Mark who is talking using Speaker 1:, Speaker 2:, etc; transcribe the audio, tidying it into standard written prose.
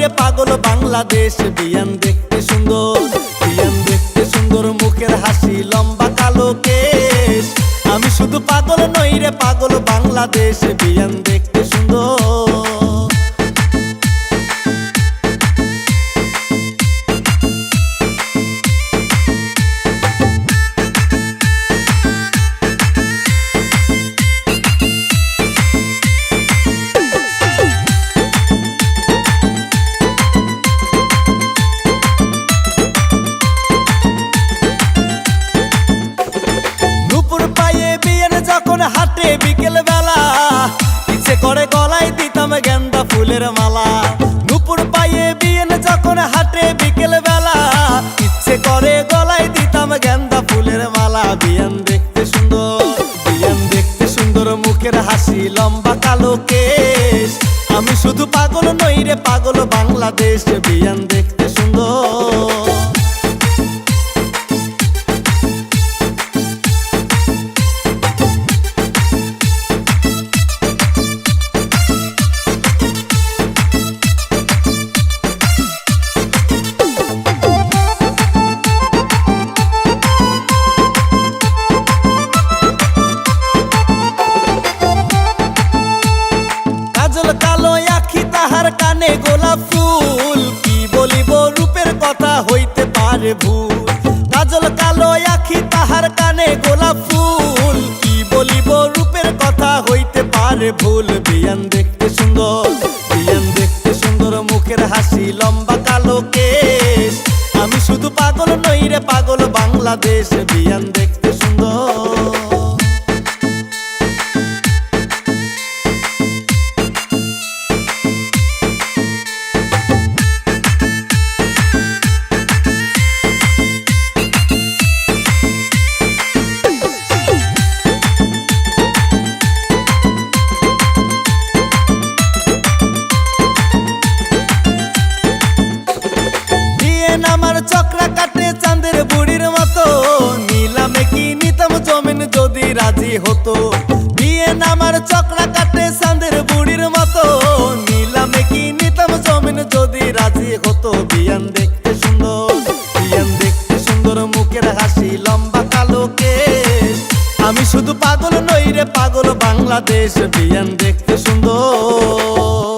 Speaker 1: রে পাগল বাংলাদেশ। বিয়ান দেখতে সুন্দর, বিয়ান দেখতে সুন্দর, মুখের হাসি, লম্বা কালো কেশ। আমি শুধু পাগল নই রে পাগল বাংলাদেশ। বিয়ান দেখতে সুন্দর। যখন হাটে বিকেল বেলা ইচ্ছে করে গলায় দিতাম গেন্দা ফুলের মালা। নুপুর পায়ে বিয়েন যখন হাটে বিকেল বেলা ইচ্ছে করে গলায় দিতাম গেন্দা ফুলের মালা। বিয়ান দেখতে সুন্দর, বিয়ান দেখতে সুন্দর, মুখের হাসি, লম্বা কালো কেশ। আমি শুধু পাগল নই রে পাগল বাংলাদেশ। বিয়ান দেখতে সুন্দর। কালো আখি তাহার কানে গোলাপ ফুল, কি বলিব রূপের কথা হইতে পারে ভুল। কাজল কালো আখি তাহার কানে গোলাপ ফুল, কি বলিব রূপের কথা হইতে পারে ভুল। বিয়ান দেখতে সুন্দর, বিয়ান দেখতে সুন্দর, মুখের হাসি, লম্বা কালো কেশ। আমি শুধু পাগল নই রে পাগল বাংলাদেশ। বিয়ান দেখতে সুন্দর। আমার চক্রা কাটে চাঁদের বুড়ির মতো, নিলামে কি নিতাম জমিন যদি রাজি হতো। বিয়েন আমার চক্রা কাটে চাঁদের বুড়ির মতো, নিলামে কি নিতাম জমিন যদি রাজি হতো। বিয়ান দেখতে সুন্দর, বিয়ান দেখতে সুন্দর, মুখের হাসি, লম্বা কালো কেশ। আমি শুধু পাগল নই রে পাগল বাংলাদেশ। বিয়ান দেখতে সুন্দর।